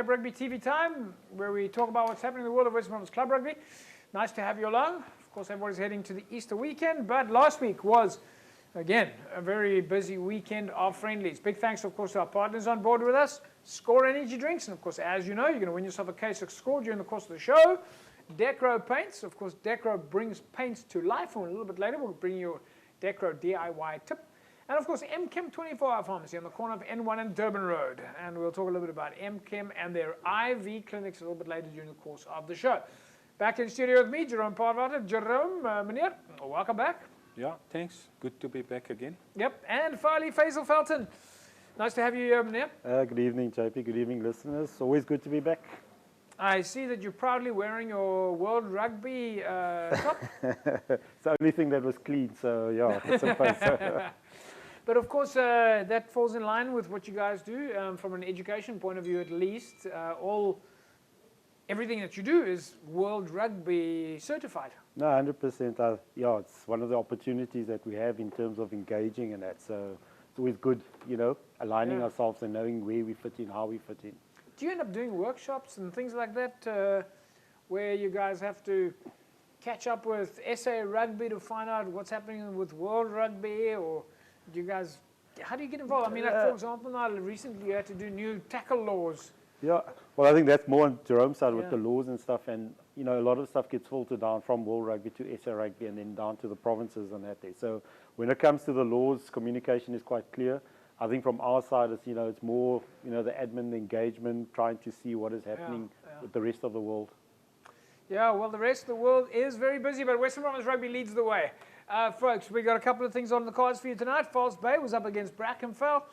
Club Rugby TV time, where we talk about what's happening in the world of Western Province Club Rugby. Nice to have you along. Of course, everybody's heading to the Easter weekend, but last week was, again, a very busy weekend of friendlies. Big thanks, of course, to our partners on board with us, Score Energy Drinks, and of course, as you know, you're going to win yourself a case of Score during the course of the show. Decro Paints, of course, Decro brings paints to life, and a little bit later we'll bring you a Decro DIY tip. And of course, MChem 24-hour pharmacy on the corner of N1 and Durban Road. And we'll talk a little bit about MChem and their IV clinics a little bit later during the course of the show. Back in studio with me, Jerome Parvater. Jerome, meneer, welcome back. Yeah, thanks. Good to be back again. Yep, and finally, Faisal Felton. Nice to have you here, meneer. Good evening, JP. Good evening, listeners. Always good to be back. I see that you're proudly wearing your World Rugby top. It's the only thing that was clean, so yeah, I suppose so. But of course, that falls in line with what you guys do from an education point of view, at least. Everything that you do is World Rugby certified. No, 100%. Yeah, it's one of the opportunities that we have in terms of engaging and that. So it's always good, you know, aligning ourselves and knowing where we fit in, how we fit in. Do you end up doing workshops and things like that where you guys have to catch up with SA Rugby to find out what's happening with World Rugby, or do you guys, how do you get involved? I mean, like, for example, now recently you had to do new tackle laws. Yeah, well, I think that's more on Jerome's side with the laws and stuff. And, you know, a lot of stuff gets filtered down from World Rugby to SA Rugby and then down to the provinces and that there. So when it comes to the laws, communication is quite clear. I think from our side, it's, you know, it's more, you know, the admin, the engagement, trying to see what is happening with the rest of the world. Yeah, well, the rest of the world is very busy, but Western Province Rugby leads the way. Folks, we got a couple of things on the cards for you tonight. Falsebay was up against Brackenfell.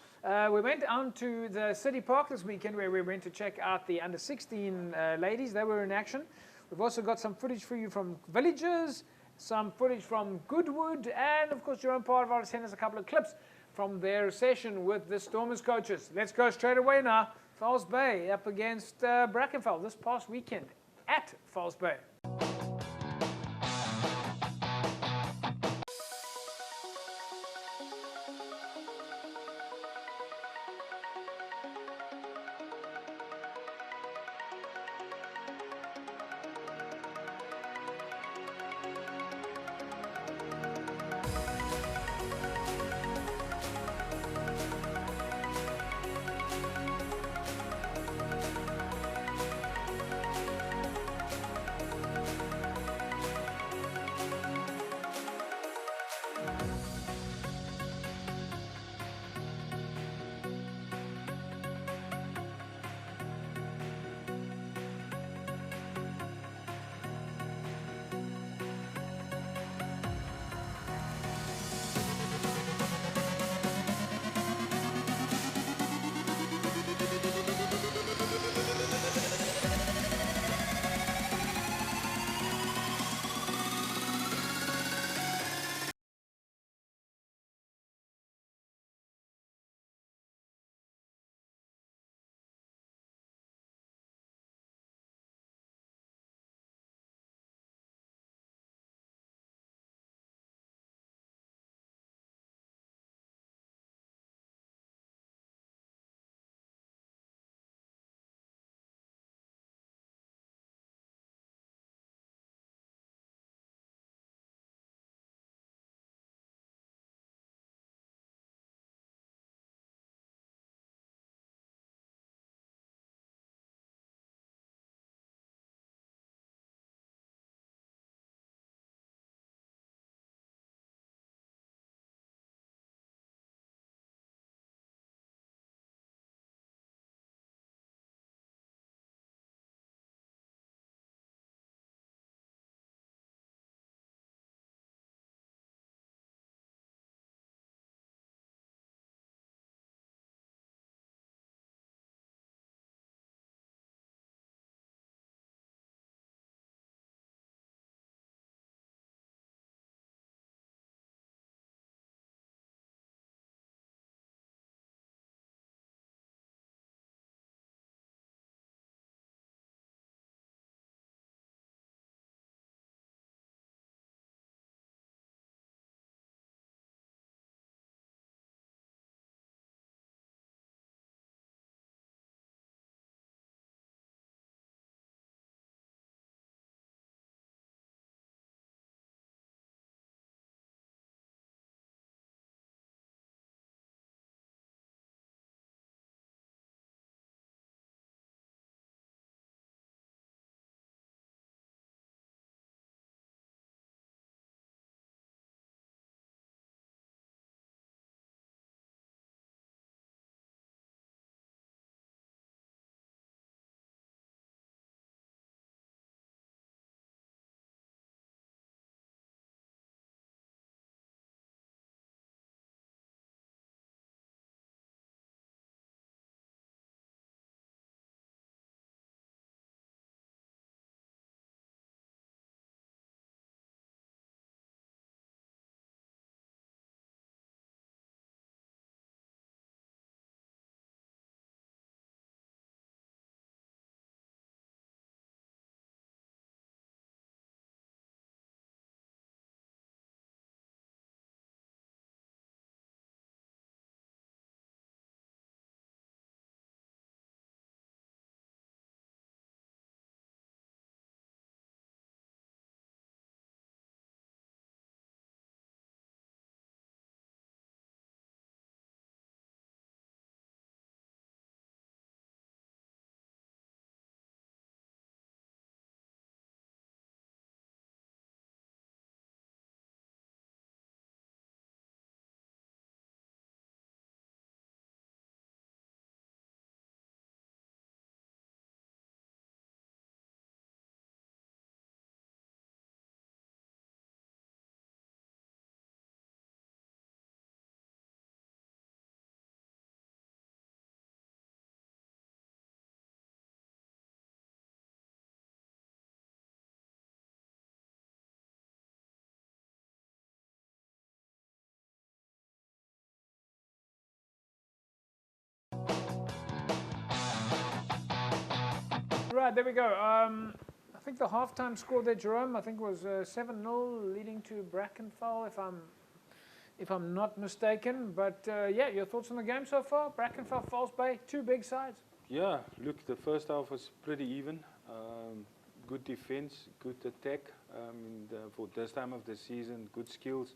We went on to the City Park this weekend where we went to check out the under-16 ladies. They were in action. We've also got some footage for you from Villages, some footage from Goodwood, and of course, Jerome Parvar sent us a couple of clips from their session with the Stormers coaches. Let's go straight away now. Falsebay up against Brackenfell this past weekend at Falsebay. right, there we go. I think the halftime score there, Jerome, I think was 7-0, leading to Brackenfell, if I'm not mistaken. But yeah, your thoughts on the game so far? Brackenfell, Falsebay, two big sides. Yeah, look, the first half was pretty even. Good defense, good attack. For this time of the season, good skills.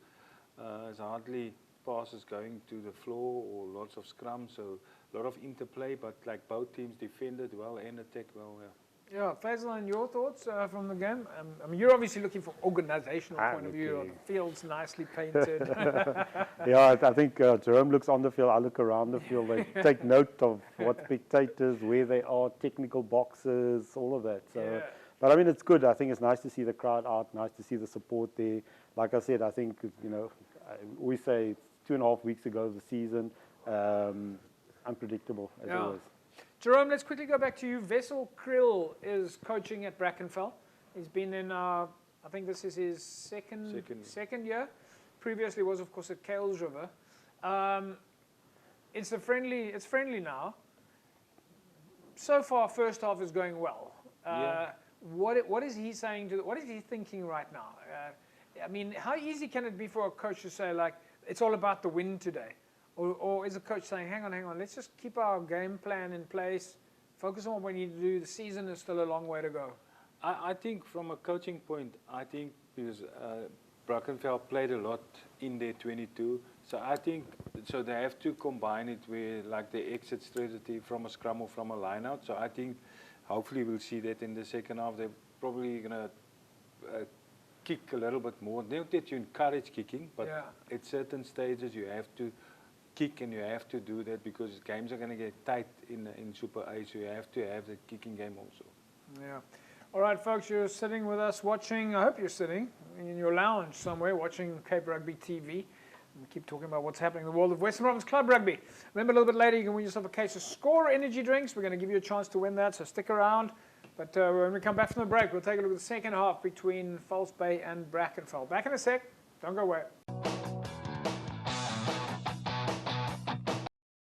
There's hardly passes going to the floor or lots of scrums, so a lot of interplay, but like both teams defended well and attacked well. Yeah. Yeah, Faisal, and your thoughts from the game? I mean, you're obviously looking for organizational point of view. looking. The field's nicely painted. Yeah, I think Jerome looks on the field, I look around the field. They take note of what spectators, where they are, technical boxes, all of that. So, Yeah. but I mean, it's good. I think it's nice to see the crowd out, nice to see the support there. Like I said, I think, we say 2.5 weeks ago, the season, unpredictable as always. Jerome, let's quickly go back to you. Wessel Krill is coaching at Brackenfell. He's been in, I think this is his second year. Previously was, of course, at Kales River. It's friendly now. So far, first half is going well. What is he saying what is he thinking right now? I mean, how easy can it be for a coach to say, like, it's all about the win today? Or is a coach saying, hang on, let's just keep our game plan in place, focus on what we need to do, the season is still a long way to go? I think from a coaching point, because Brackenfell played a lot in their 22, so I think they have to combine it with like the exit strategy from a scrum or from a line out. So I think hopefully we'll see that in the second half. They're probably going to kick a little bit more. Not that you encourage kicking, but at certain stages you have to kick, and you have to do that because games are going to get tight in Super A, so you have to have the kicking game also. Yeah. All right, folks, you're sitting with us watching, I hope you're sitting in your lounge somewhere watching Cape Rugby TV. We keep talking about what's happening in the world of Western Province Club Rugby. Remember, a little bit later, you can win yourself a case of Score energy drinks. We're going to give you a chance to win that, so stick around. But when we come back from the break, we'll take a look at the second half between Falsebay and Brackenfell. Back in a sec. Don't go away.